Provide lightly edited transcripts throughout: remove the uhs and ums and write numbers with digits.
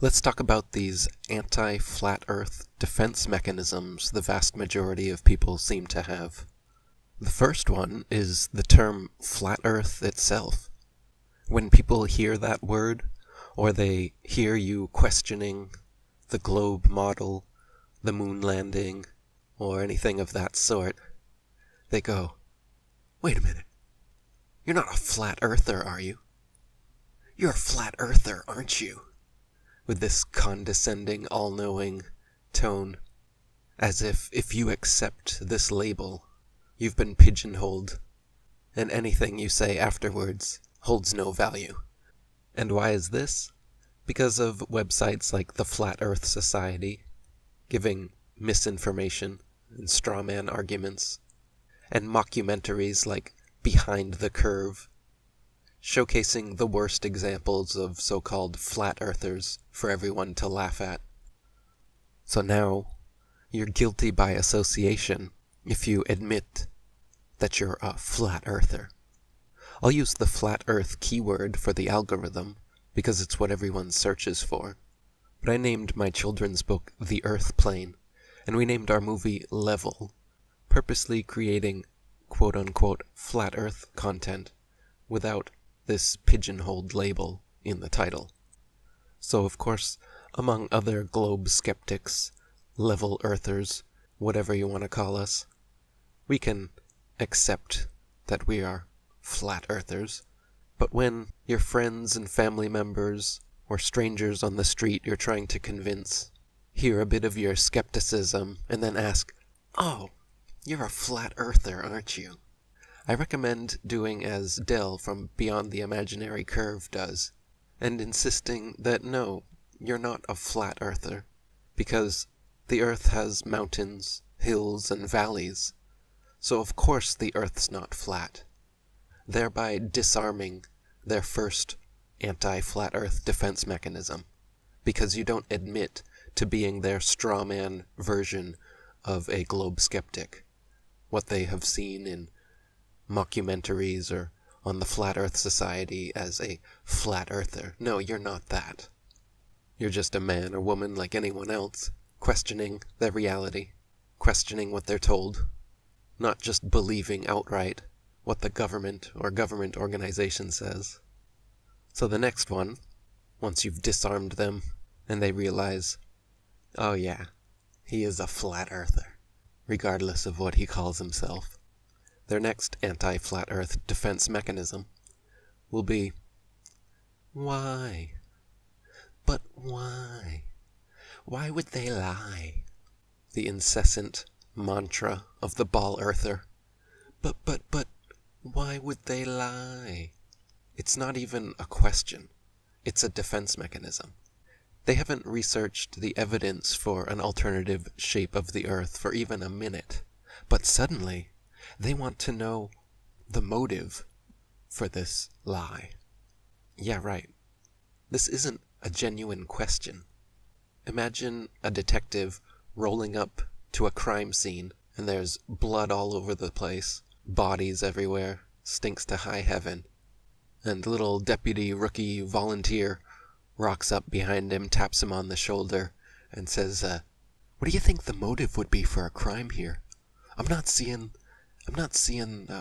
Let's talk about these anti-flat Earth defense mechanisms the vast majority of people seem to have. The first one is the term flat Earth itself. When people hear that word, or they hear you questioning the globe model, the moon landing, or anything of that sort, they go, "Wait a minute, you're not a flat earther, are you? You're a flat earther, aren't you?" With this condescending, all-knowing tone, as if you accept this label, you've been pigeonholed, and anything you say afterwards holds no value. And why is this? Because of websites like the Flat Earth Society, giving misinformation and strawman arguments, and mockumentaries like Behind the Curve, showcasing the worst examples of so-called flat earthers for everyone to laugh at. So now, you're guilty by association if you admit that you're a flat earther. I'll use the flat earth keyword for the algorithm because it's what everyone searches for. But I named my children's book The Earth Plane, and we named our movie Level, purposely creating quote-unquote flat earth content without this pigeonholed label in the title. So of course, among other globe skeptics, level earthers, whatever you want to call us, we can accept that we are flat earthers. But when your friends and family members or strangers on the street you're trying to convince hear a bit of your skepticism and then ask, "Oh, you're a flat earther, aren't you?" I recommend doing as Del from Beyond the Imaginary Curve does, and insisting that no, you're not a flat earther, because the Earth has mountains, hills, and valleys, so of course the Earth's not flat, thereby disarming their first anti-flat Earth defense mechanism, because you don't admit to being their strawman version of a globe skeptic, what they have seen in mockumentaries or on the Flat Earth Society as a flat earther. No, you're not that. You're just a man or woman like anyone else, questioning their reality, questioning what they're told, not just believing outright what the government or government organization says. So the next one, once you've disarmed them and they realize, oh yeah, he is a flat earther, regardless of what he calls himself, their next anti-flat earth defense mechanism will be, why? But why? Why would they lie? The incessant mantra of the ball earther. But, why would they lie? It's not even a question. It's a defense mechanism. They haven't researched the evidence for an alternative shape of the Earth for even a minute, but suddenly they want to know the motive for this lie. Yeah, right. This isn't a genuine question. Imagine a detective rolling up to a crime scene and there's blood all over the place, bodies everywhere, stinks to high heaven, and little deputy rookie volunteer rocks up behind him, taps him on the shoulder, and says, what do you think the motive would be for a crime here? I'm not seeing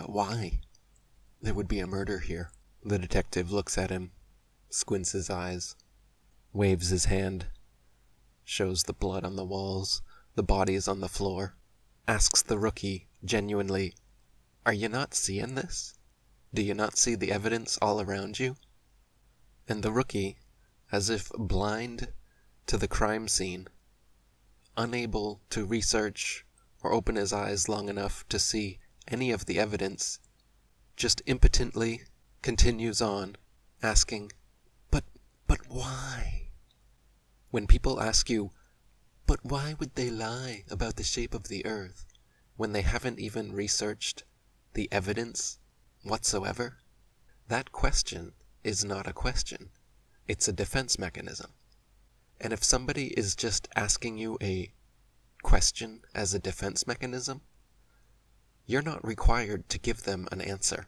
why there would be a murder here. The detective looks at him, squints his eyes, waves his hand, shows the blood on the walls, the bodies on the floor, asks the rookie genuinely, are you not seeing this? Do you not see the evidence all around you? And the rookie, as if blind to the crime scene, unable to research or open his eyes long enough to see any of the evidence, just impotently continues on, asking, but why? When people ask you, but why would they lie about the shape of the Earth when they haven't even researched the evidence whatsoever? That question is not a question. It's a defense mechanism. And if somebody is just asking you a question as a defense mechanism, you're not required to give them an answer,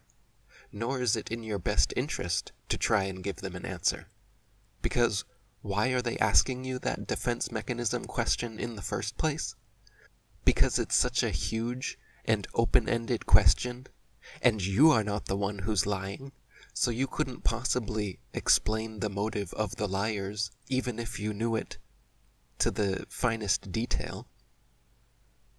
nor is it in your best interest to try and give them an answer. Because Why are they asking you that defense mechanism question in the first place? Because it's such a huge and open-ended question, and you are not the one who's lying, so you couldn't possibly explain the motive of the liars, even if you knew it to the finest detail.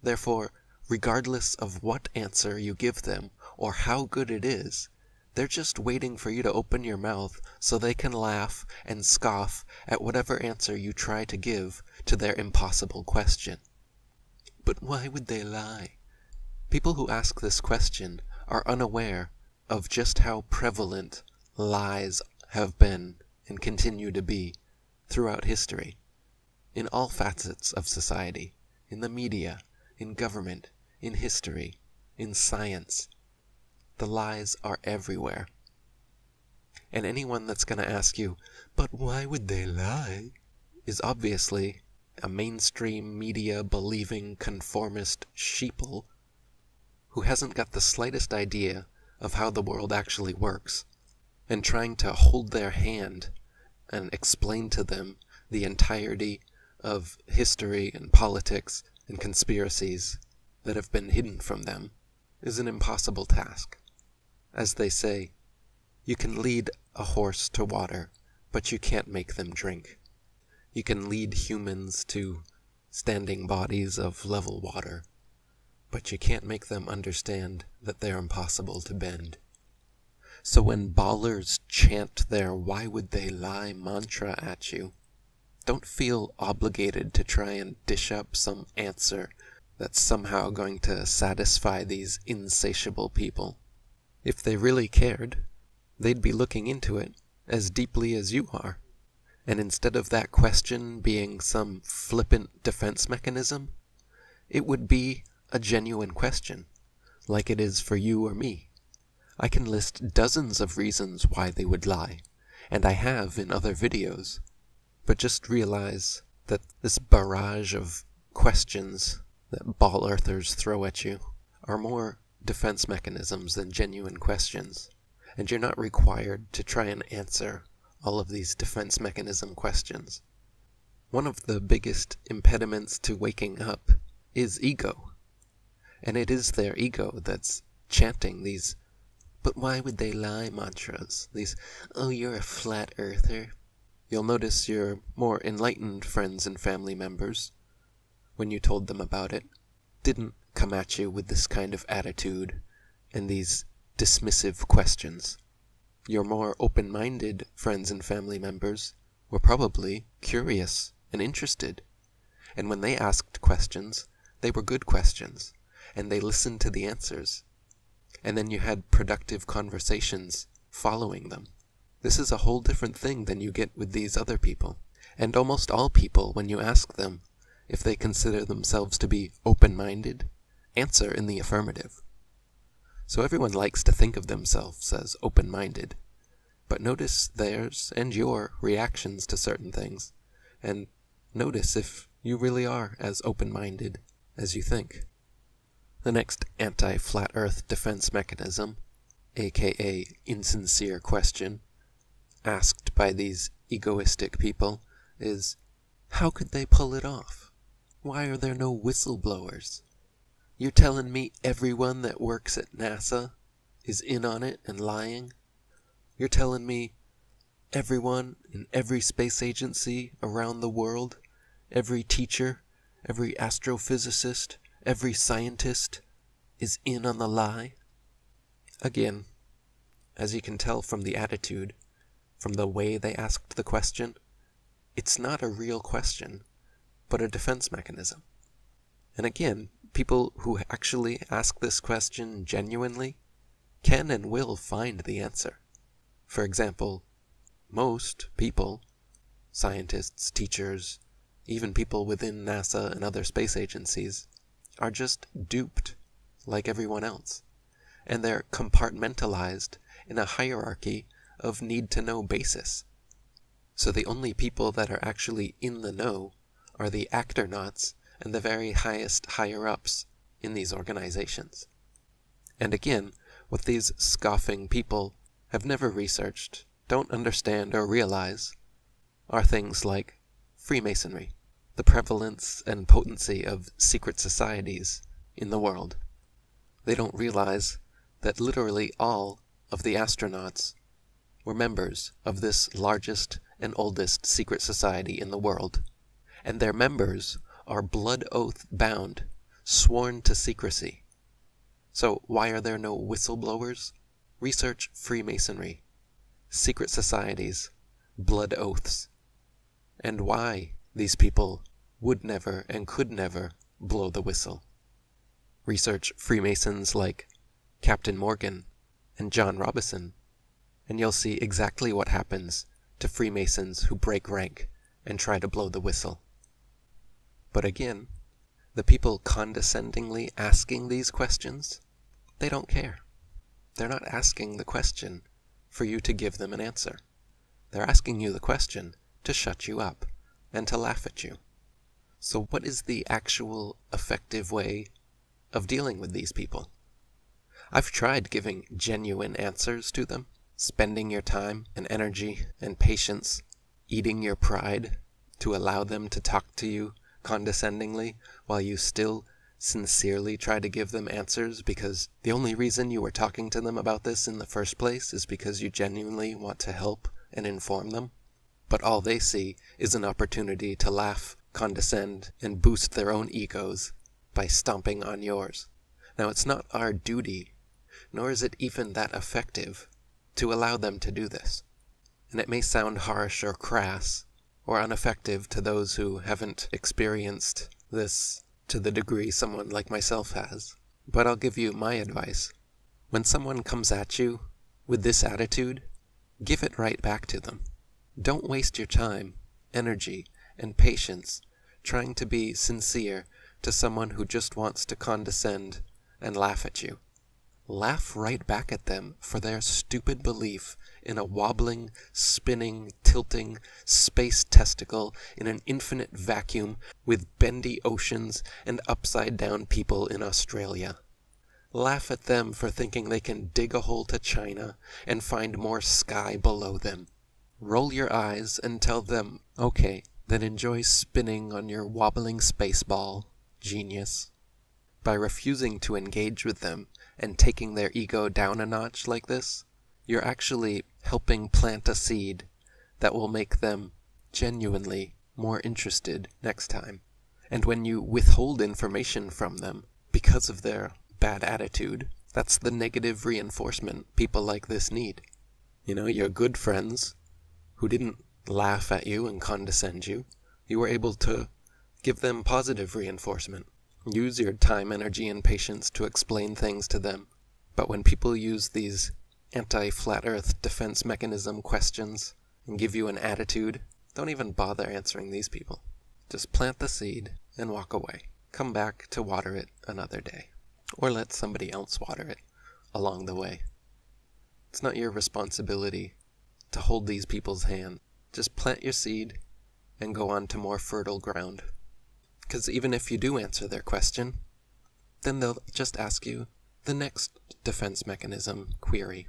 Therefore, regardless of what answer you give them, or how good it is, they're just waiting for you to open your mouth so they can laugh and scoff at whatever answer you try to give to their impossible question. But why would they lie? People who ask this question are unaware of just how prevalent lies have been and continue to be throughout history, in all facets of society, in the media, in government, in history, in science. The lies are everywhere. And anyone that's going to ask you, but why would they lie, is obviously a mainstream media believing conformist sheeple who hasn't got the slightest idea of how the world actually works, and trying to hold their hand and explain to them the entirety of history and politics and conspiracies that have been hidden from them is an impossible task. As they say, you can lead a horse to water, but you can't make them drink. You can lead humans to standing bodies of level water, but you can't make them understand that they're impossible to bend. So when ballers chant their "why would they lie" mantra at you, don't feel obligated to try and dish up some answer that's somehow going to satisfy these insatiable people. If they really cared, they'd be looking into it as deeply as you are. And instead of that question being some flippant defense mechanism, it would be a genuine question, like it is for you or me. I can list dozens of reasons why they would lie, and I have in other videos, but just realize that this barrage of questions that ball earthers throw at you are more defense mechanisms than genuine questions, and you're not required to try and answer all of these defense mechanism questions. One of the biggest impediments to waking up is ego, and it is their ego that's chanting these "but why would they lie" mantras, these "oh, you're a flat earther." You'll notice your more enlightened friends and family members, when you told them about it, didn't come at you with this kind of attitude and these dismissive questions. Your more open-minded friends and family members were probably curious and interested, and when they asked questions, they were good questions, and they listened to the answers, and then you had productive conversations following them. This is a whole different thing than you get with these other people, and almost all people, when you ask them if they consider themselves to be open-minded, answer in the affirmative. So everyone likes to think of themselves as open-minded, but notice theirs and your reactions to certain things, and notice if you really are as open-minded as you think. The next anti-flat earth defense mechanism, aka insincere question, asked by these egoistic people is, how could they pull it off? Why are there no whistleblowers? You're telling me everyone that works at NASA is in on it and lying? You're telling me everyone in every space agency around the world, every teacher, every astrophysicist, every scientist is in on the lie? Again, as you can tell from the attitude, from the way they asked the question, it's not a real question, but a defense mechanism. And again, people who actually ask this question genuinely can and will find the answer. For example, most people, scientists, teachers, even people within NASA and other space agencies, are just duped like everyone else, and they're compartmentalized in a hierarchy of need-to-know basis. So the only people that are actually in the know are the acternauts and the very highest higher-ups in these organizations. And again, what these scoffing people have never researched, don't understand or realize, are things like Freemasonry, the prevalence and potency of secret societies in the world. They don't realize that literally all of the astronauts were members of this largest and oldest secret society in the world, and their members are blood oath bound, sworn to secrecy. So why are there no whistleblowers? Research Freemasonry, secret societies, blood oaths, and why these people would never and could never blow the whistle. Research Freemasons like Captain Morgan and John Robison, and you'll see exactly what happens to Freemasons who break rank and try to blow the whistle. But again, the people condescendingly asking these questions, they don't care. They're not asking the question for you to give them an answer. They're asking you the question to shut you up and to laugh at you. So what is the actual effective way of dealing with these people? I've tried giving genuine answers to them, spending your time and energy and patience, eating your pride to allow them to talk to you condescendingly while you still sincerely try to give them answers, because the only reason you were talking to them about this in the first place is because you genuinely want to help and inform them. But all they see is an opportunity to laugh, condescend, and boost their own egos by stomping on yours. Now, it's not our duty, nor is it even that effective, to allow them to do this. And it may sound harsh or crass or ineffective to those who haven't experienced this to the degree someone like myself has. But I'll give you my advice. When someone comes at you with this attitude, give it right back to them. Don't waste your time, energy, and patience trying to be sincere to someone who just wants to condescend and laugh at you. Laugh right back at them for their stupid belief in a wobbling, spinning, tilting space testicle in an infinite vacuum with bendy oceans and upside-down people in Australia. Laugh at them for thinking they can dig a hole to China and find more sky below them. Roll your eyes and tell them, okay, then enjoy spinning on your wobbling space ball, genius. By refusing to engage with them and taking their ego down a notch like this, you're actually helping plant a seed that will make them genuinely more interested next time. And when you withhold information from them because of their bad attitude, that's the negative reinforcement people like this need. You know, your good friends who didn't laugh at you and condescend you, you were able to give them positive reinforcement. Use your time, energy, and patience to explain things to them. But when people use these anti-flat earth defense mechanism questions and give you an attitude, don't even bother answering these people. Just plant the seed and walk away. Come back to water it another day. Or let somebody else water it along the way. It's not your responsibility to hold these people's hand. Just plant your seed and go on to more fertile ground. Because even if you do answer their question, then they'll just ask you the next defense mechanism query.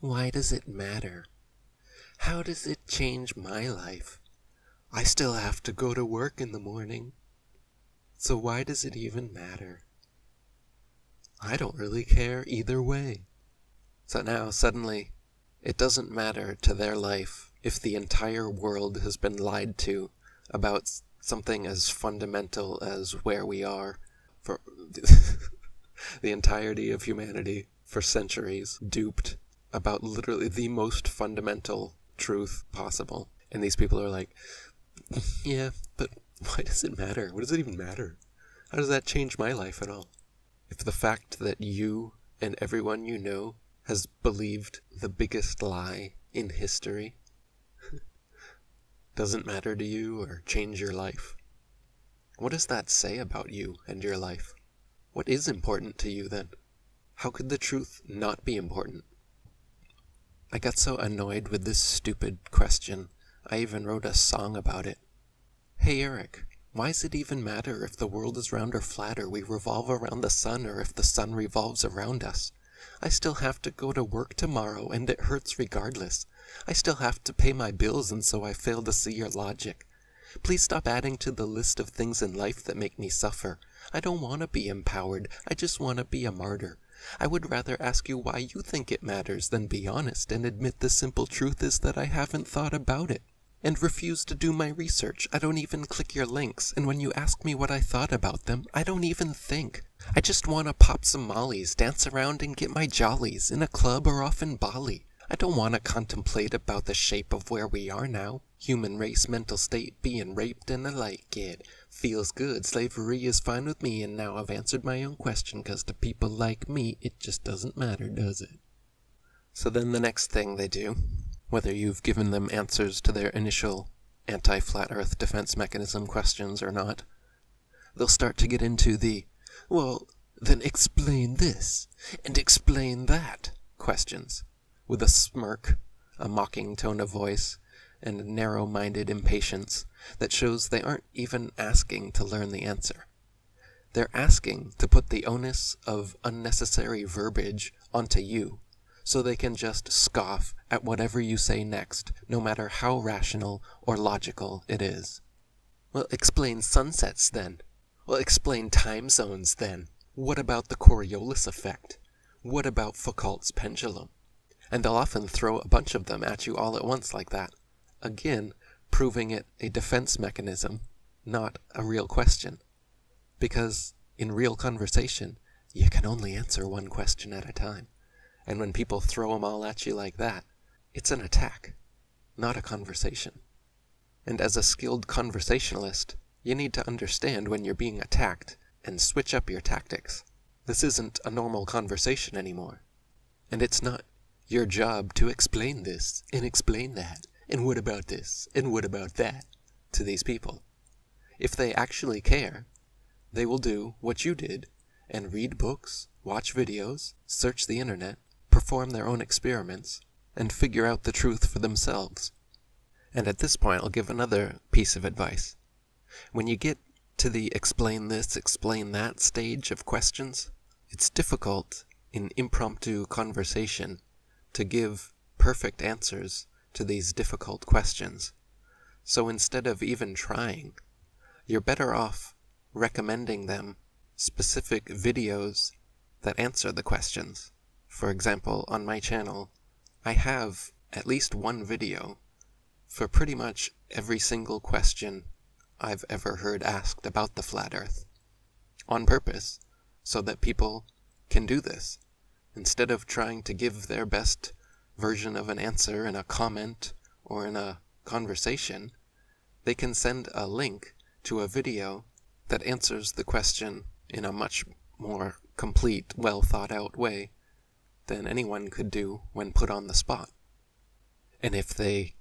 Why does it matter? How does it change my life? I still have to go to work in the morning. So why does it even matter? I don't really care either way. So now, suddenly, it doesn't matter to their life if the entire world has been lied to about something as fundamental as where we are for the entirety of humanity for centuries, duped about literally the most fundamental truth possible. And these people are like, yeah, but why does it matter? What does it even matter? How does that change my life at all? If the fact that you and everyone you know has believed the biggest lie in history doesn't matter to you or change your life, what does that say about you and your life? What is important to you then? How could the truth not be important? I got so annoyed with this stupid question, I even wrote a song about it. Hey Eric, why does it even matter if the world is round or flat, or we revolve around the sun, or if the sun revolves around us? I still have to go to work tomorrow, and it hurts regardless. I still have to pay my bills, and so I fail to see your logic. Please stop adding to the list of things in life that make me suffer. I don't want to be empowered. I just want to be a martyr. I would rather ask you why you think it matters than be honest and admit the simple truth is that I haven't thought about it and refuse to do my research. I don't even click your links, and when you ask me what I thought about them, I don't even think. I just want to pop some mollies, dance around and get my jollies in a club or off in Bali. I don't want to contemplate about the shape of where we are now. Human race, mental state, being raped, and I like it. Feels good, slavery is fine with me, and now I've answered my own question, 'cause to people like me, it just doesn't matter, does it? So then the next thing they do, whether you've given them answers to their initial anti-flat earth defense mechanism questions or not, they'll start to get into the, well, then explain this, and explain that questions, with a smirk, a mocking tone of voice, and a narrow-minded impatience that shows they aren't even asking to learn the answer. They're asking to put the onus of unnecessary verbiage onto you, so they can just scoff at whatever you say next, no matter how rational or logical it is. Well, explain sunsets then. Well, explain time zones then. What about the Coriolis effect? What about Foucault's pendulum? And they'll often throw a bunch of them at you all at once like that, again proving it a defense mechanism, not a real question. Because in real conversation, you can only answer one question at a time. And when people throw them all at you like that, it's an attack, not a conversation. And as a skilled conversationalist, you need to understand when you're being attacked and switch up your tactics. This isn't a normal conversation anymore. And it's not your job to explain this and explain that, and what about this, and what about that, to these people. If they actually care, they will do what you did and read books, watch videos, search the internet, perform their own experiments, and figure out the truth for themselves. And at this point, I'll give another piece of advice. When you get to the explain this, explain that stage of questions, it's difficult in impromptu conversation to give perfect answers to these difficult questions. So instead of even trying, you're better off recommending them specific videos that answer the questions. For example, on my channel, I have at least one video for pretty much every single question I've ever heard asked about the flat earth, on purpose, so that people can do this. Instead of trying to give their best version of an answer in a comment or in a conversation, they can send a link to a video that answers the question in a much more complete, well thought out way than anyone could do when put on the spot. And if they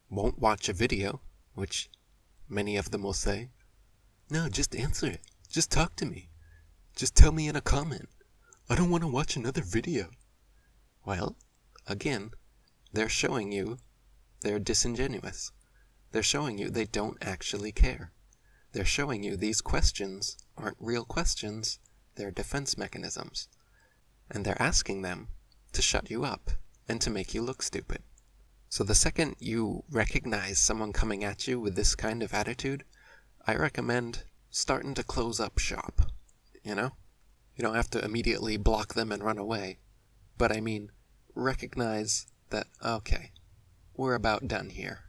won't watch a video, which many of them will say, no, just answer it. Just talk to me. Just tell me in a comment. I don't want to watch another video. Well, again, they're showing you they're disingenuous. They're showing you they don't actually care. They're showing you these questions aren't real questions, they're defense mechanisms. And they're asking them to shut you up and to make you look stupid. So the second you recognize someone coming at you with this kind of attitude, I recommend starting to close up shop, you know? You don't have to immediately block them and run away, but I mean, recognize that, okay, we're about done here,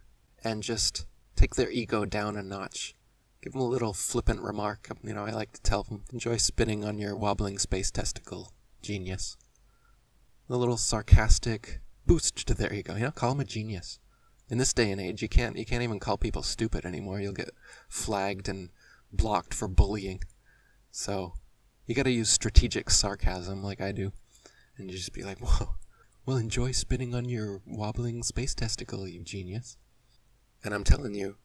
and just take their ego down a notch. Give them a little flippant remark. You know, I like to tell them, enjoy spinning on your wobbling space testicle, genius. A little sarcastic boost to their ego, you know, call them a genius. In this day and age, you can't even call people stupid anymore. You'll get flagged and blocked for bullying. So, you gotta use strategic sarcasm like I do, and you just be like, whoa, well, enjoy spinning on your wobbling space testicle, you genius. And I'm telling you,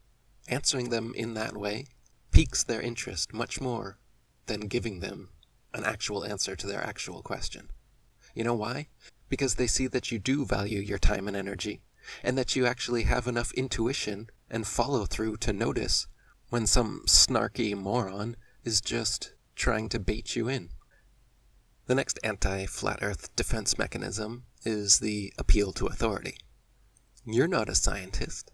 answering them in that way piques their interest much more than giving them an actual answer to their actual question. You know why? Because they see that you do value your time and energy, and that you actually have enough intuition and follow-through to notice when some snarky moron is just trying to bait you in. The next anti-flat earth defense mechanism is the appeal to authority. You're not a scientist.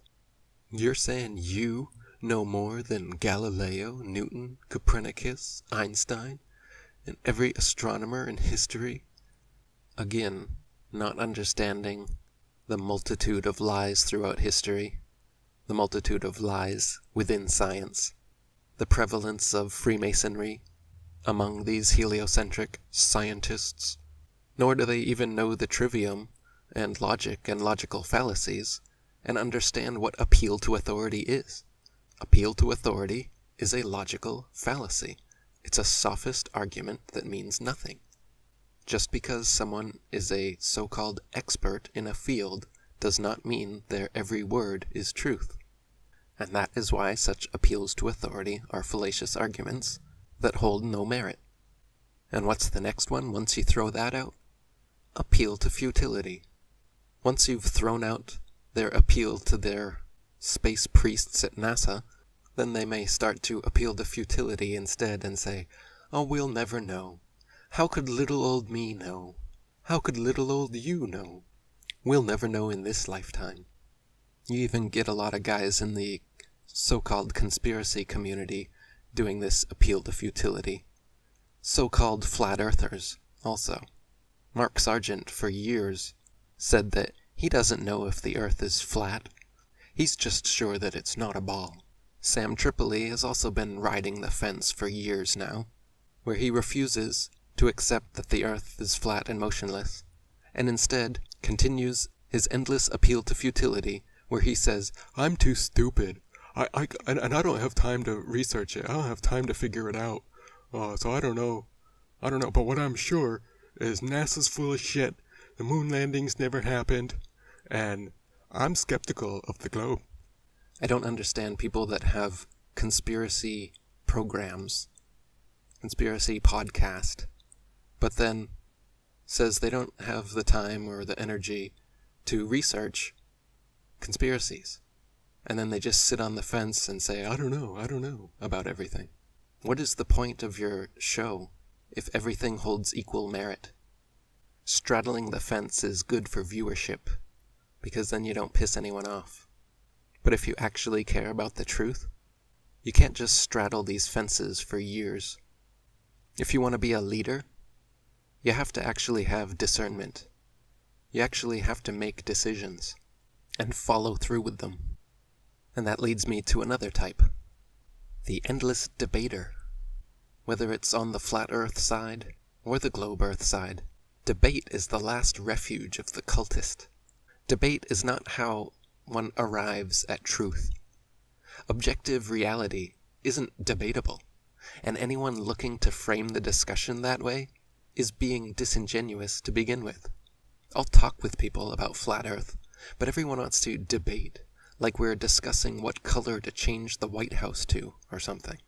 You're saying you know more than Galileo, Newton, Copernicus, Einstein, and every astronomer in history? Again, not understanding the multitude of lies throughout history, the multitude of lies within science, the prevalence of Freemasonry among these heliocentric scientists, nor do they even know the trivium and logic and logical fallacies and understand what appeal to authority is. Appeal to authority is a logical fallacy. It's a sophist argument that means nothing. Just because someone is a so-called expert in a field does not mean their every word is truth. And that is why such appeals to authority are fallacious arguments that hold no merit. And what's the next one once you throw that out? Appeal to futility. Once you've thrown out their appeal to their space priests at NASA, then they may start to appeal to futility instead and say, "Oh, we'll never know. How could little old me know? How could little old you know? We'll never know in this lifetime." You even get a lot of guys in the so-called conspiracy community doing this appeal to futility. So-called flat earthers also. Mark Sargent for years said that he doesn't know if the earth is flat. He's just sure that it's not a ball. Sam Tripoli has also been riding the fence for years now, where he refuses to accept that the earth is flat and motionless, and instead continues his endless appeal to futility, where he says, "I'm too stupid. I don't have time to research it. I don't have time to figure it out. So I don't know. But what I'm sure is NASA's full of shit. The moon landings never happened. And I'm skeptical of the globe." I don't understand people that have conspiracy programs, conspiracy podcast, but then says they don't have the time or the energy to research conspiracies. And then they just sit on the fence and say, I don't know about everything. What is the point of your show if everything holds equal merit? Straddling the fence is good for viewership, because then you don't piss anyone off. But if you actually care about the truth, you can't just straddle these fences for years. If you want to be a leader, you have to actually have discernment. You actually have to make decisions and follow through with them. And that leads me to another type, the endless debater. Whether it's on the flat earth side or the globe earth side, debate is the last refuge of the cultist. Debate is not how one arrives at truth. Objective reality isn't debatable, and anyone looking to frame the discussion that way is being disingenuous to begin with. I'll talk with people about flat earth, but everyone wants to debate, like we're discussing what color to change the White House to or something.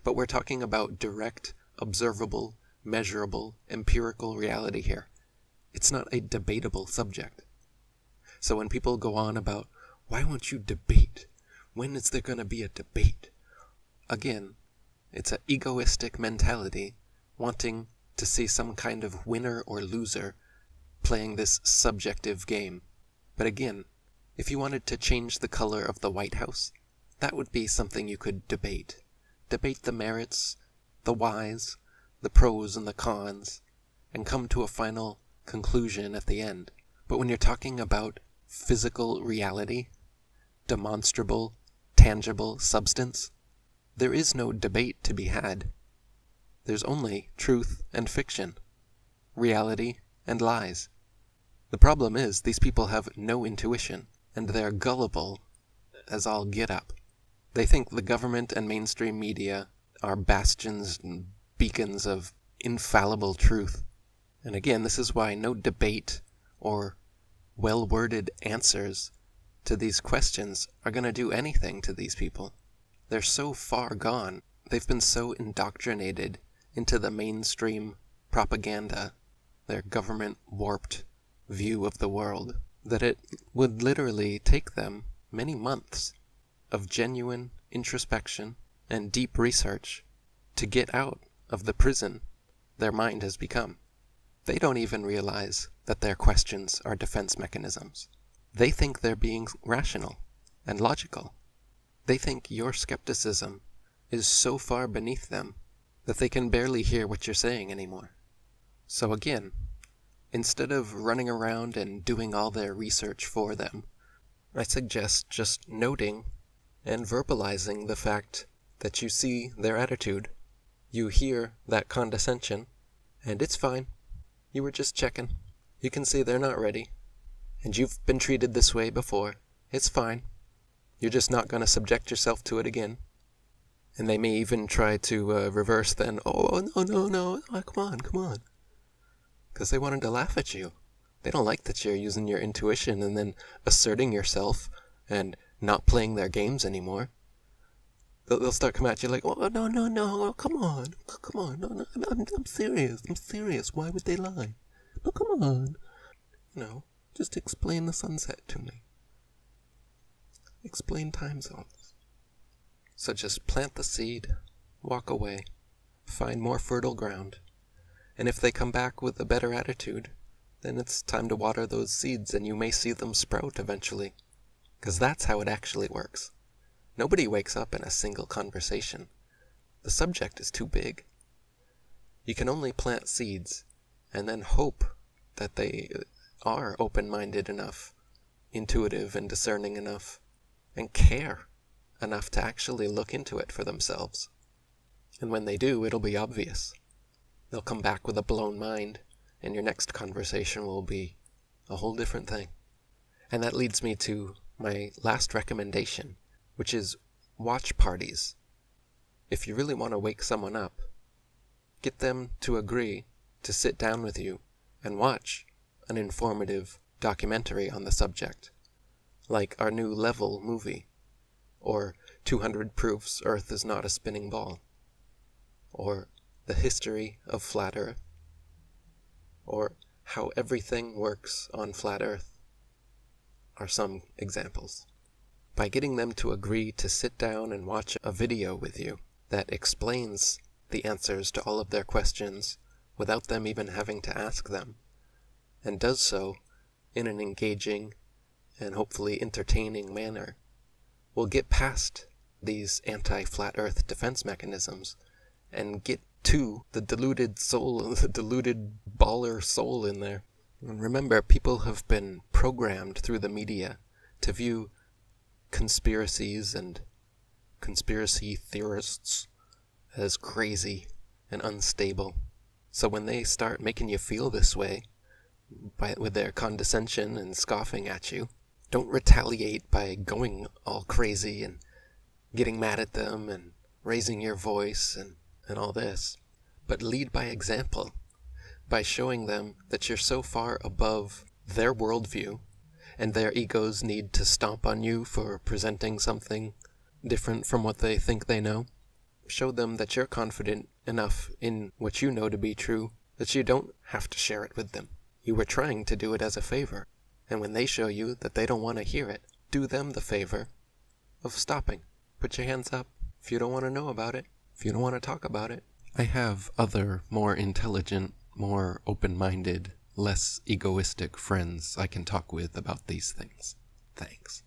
But we're talking about direct, observable, measurable, empirical reality here. It's not a debatable subject. So when people go on about, why won't you debate? When is there going to be a debate? Again, it's an egoistic mentality wanting to see some kind of winner or loser playing this subjective game. But again, if you wanted to change the color of the White House, that would be something you could debate. Debate the merits, the whys, the pros and the cons, and come to a final conclusion at the end. But when you're talking about physical reality, demonstrable, tangible substance, there is no debate to be had. There's only truth and fiction, reality and lies. The problem is these people have no intuition, and they're gullible as all get up. They think the government and mainstream media are bastions and beacons of infallible truth. And again, this is why no debate or well-worded answers to these questions are going to do anything to these people. They're so far gone. They've been so indoctrinated into the mainstream propaganda, their government-warped view of the world, that it would literally take them many months of genuine introspection and deep research to get out of the prison their mind has become. They don't even realize that their questions are defense mechanisms. They think they're being rational and logical. They think your skepticism is so far beneath them that they can barely hear what you're saying anymore. So again, instead of running around and doing all their research for them, I suggest just noting and verbalizing the fact that you see their attitude, you hear that condescension, and it's fine. You were just checking. You can see they're not ready, and you've been treated this way before. It's fine. You're just not going to subject yourself to it again. And they may even try to reverse then, oh, no, oh, come on. Because they wanted to laugh at you. They don't like that you're using your intuition and then asserting yourself and not playing their games anymore. They'll start coming at you like, oh, no, come on, no, I'm serious, why would they lie? No, come on. Just explain the sunset to me. Explain time zones. So just plant the seed, walk away, find more fertile ground, and if they come back with a better attitude, then it's time to water those seeds and you may see them sprout eventually. Because that's how it actually works. Nobody wakes up in a single conversation. The subject is too big. You can only plant seeds and then hope that they are open-minded enough, intuitive and discerning enough, and care enough to actually look into it for themselves. And when they do, it'll be obvious. They'll come back with a blown mind, and your next conversation will be a whole different thing. And that leads me to my last recommendation, which is watch parties. If you really want to wake someone up, get them to agree to sit down with you and watch an informative documentary on the subject, like our new Level movie, or 200 Proofs Earth is Not a Spinning Ball, or The History of Flat Earth, or How Everything Works on Flat Earth, are some examples. By getting them to agree to sit down and watch a video with you that explains the answers to all of their questions without them even having to ask them, and does so in an engaging and hopefully entertaining manner, we'll get past these anti-flat earth defense mechanisms and get to the deluded soul, the deluded baller soul in there. And remember, people have been programmed through the media to view conspiracies and conspiracy theorists as crazy and unstable. So when they start making you feel this way, with their condescension and scoffing at you, don't retaliate by going all crazy and getting mad at them and raising your voice and all this, but lead by example, by showing them that you're so far above their worldview and their egos need to stomp on you for presenting something different from what they think they know. Show them that you're confident enough in what you know to be true that you don't have to share it with them. You were trying to do it as a favor, and when they show you that they don't want to hear it, do them the favor of stopping. Put your hands up if you don't want to know about it, if you don't want to talk about it. I have other more intelligent, more open-minded, less egoistic friends I can talk with about these things. Thanks.